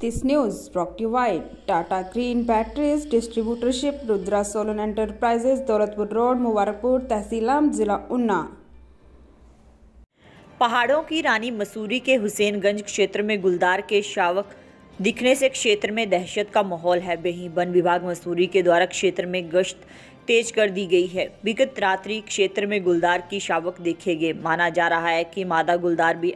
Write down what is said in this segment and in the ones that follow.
This news brought to you by Tata Green Batteries Distributorship, Rudra Solan Enterprises, Daulatpur road, Mubarakpur, तहसील आम, जिला उन्ना। पहाड़ों की रानी मसूरी के हुसैनगंज क्षेत्र में गुलदार के शावक दिखने से क्षेत्र में दहशत का माहौल है। वहीं वन विभाग मसूरी के द्वारा क्षेत्र में गश्त तेज कर दी गई है। विगत रात्रि क्षेत्र में गुलदार की शावक देखे गए। माना जा रहा है कि मादा गुलदार भी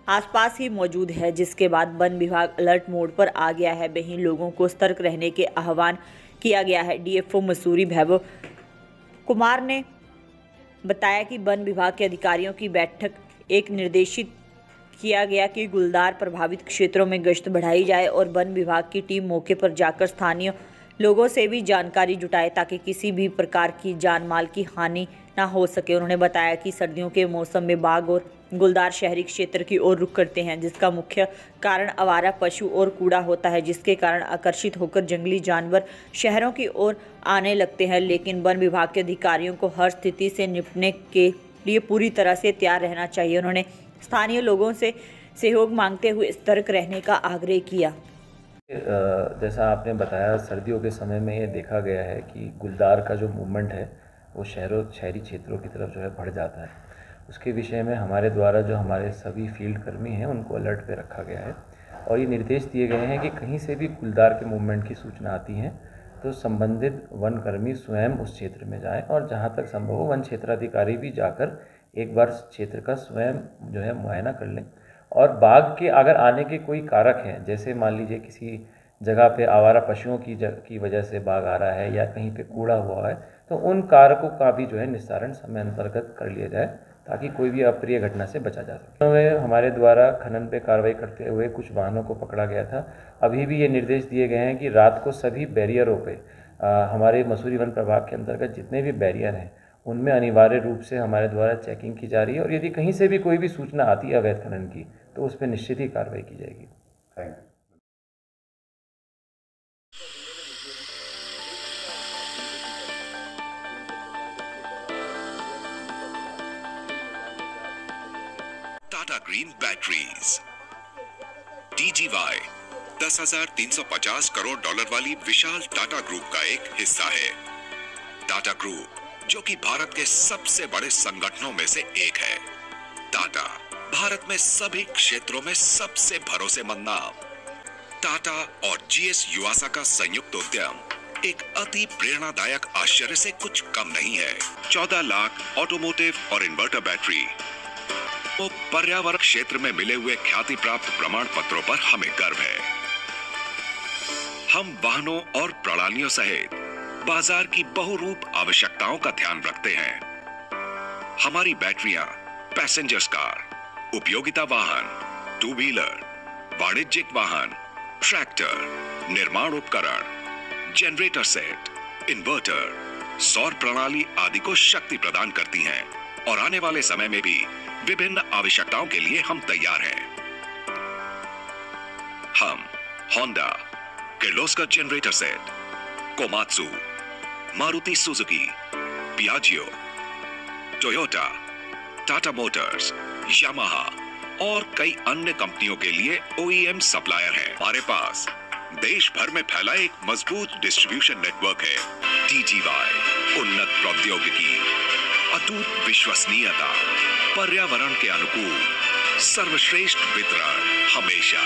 आसपास ही मौजूद है, जिसके बाद वन विभाग अलर्ट मोड पर आ गया है। वहीं लोगों को सतर्क रहने के आह्वान किया गया है। डीएफओ मसूरी वैभव कुमार ने बताया कि वन विभाग के अधिकारियों की बैठक एक निर्देशित किया गया कि गुलदार प्रभावित क्षेत्रों में गश्त बढ़ाई जाए और वन विभाग की टीम मौके पर जाकर स्थानीय लोगों से भी जानकारी जुटाए ताकि किसी भी प्रकार की जान माल की हानि ना हो सके। उन्होंने बताया कि सर्दियों के मौसम में बाघ और गुलदार शहरी क्षेत्र की ओर रुख करते हैं, जिसका मुख्य कारण आवारा पशु और कूड़ा होता है, जिसके कारण आकर्षित होकर जंगली जानवर शहरों की ओर आने लगते हैं। लेकिन वन विभाग के अधिकारियों को हर स्थिति से निपटने के लिए पूरी तरह से तैयार रहना चाहिए। उन्होंने स्थानीय लोगों से सहयोग मांगते हुए सतर्क रहने का आग्रह किया। जैसा आपने बताया, सर्दियों के समय में ये देखा गया है कि गुलदार का जो मूवमेंट है वो शहरी क्षेत्रों की तरफ जो है बढ़ जाता है। उसके विषय में हमारे द्वारा जो हमारे सभी फील्ड कर्मी हैं उनको अलर्ट पे रखा गया है और ये निर्देश दिए गए हैं कि कहीं से भी गुलदार के मूवमेंट की सूचना आती है तो संबंधित वन कर्मी स्वयं उस क्षेत्र में जाएं और जहां तक संभव हो वन क्षेत्राधिकारी भी जाकर एक बार क्षेत्र का स्वयं जो है मुआयना कर लें। और बाघ के अगर आने के कोई कारक हैं, जैसे मान लीजिए किसी जगह पे आवारा पशुओं की वजह से बाघ आ रहा है या कहीं पे कूड़ा हुआ है, तो उन कारकों का भी जो है निस्तारण समय अंतर्गत कर लिया जाए ताकि कोई भी अप्रिय घटना से बचा जा सके। हमारे द्वारा खनन पे कार्रवाई करते हुए कुछ वाहनों को पकड़ा गया था। अभी भी ये निर्देश दिए गए हैं कि रात को सभी बैरियरों पे हमारे मसूरी वन प्रभाग के अंतर्गत जितने भी बैरियर हैं उनमें अनिवार्य रूप से हमारे द्वारा चेकिंग की जा रही है और यदि कहीं से भी कोई भी सूचना आती है अवैध खनन की तो उस पर निश्चित ही कार्रवाई की जाएगी। Thank you. Tata green batteries TGY 10,350 crore dollar वाली विशाल टाटा ग्रुप का एक हिस्सा है। टाटा ग्रुप जो कि भारत के सबसे बड़े संगठनों में से एक है। टाटा भारत में सभी क्षेत्रों में सबसे भरोसेमंद नाम। टाटा और GS युवासा का संयुक्त उद्यम एक अति प्रेरणादायक आश्चर्य से कुछ कम नहीं है। 14 लाख ऑटोमोटिव और इन्वर्टर बैटरी तो पर्यावरण क्षेत्र में मिले हुए ख्याति प्राप्त प्रमाण पत्रों पर हमें गर्व है। हम वाहनों और प्रणालियों सहित बाजार की बहुरूप आवश्यकताओं का ध्यान रखते हैं। हमारी बैटरियां पैसेंजर्स कार, उपयोगिता वाहन, टू व्हीलर, वाणिज्यिक वाहन, ट्रैक्टर, निर्माण उपकरण, जनरेटर सेट, इन्वर्टर, सौर प्रणाली आदि को शक्ति प्रदान करती हैं और आने वाले समय में भी विभिन्न आवश्यकताओं के लिए हम तैयार हैं। हम Honda, Kirloskar generator set, Komatsu, Maruti Suzuki, Piaggio, Toyota, Tata Motors, Yamaha और कई अन्य कंपनियों के लिए OEM सप्लायर हैं। हमारे पास देश भर में फैला एक मजबूत डिस्ट्रीब्यूशन नेटवर्क है। TGY उन्नत प्रौद्योगिकी, अटूट विश्वसनीयता, पर्यावरण के अनुकूल, सर्वश्रेष्ठ वितरण हमेशा।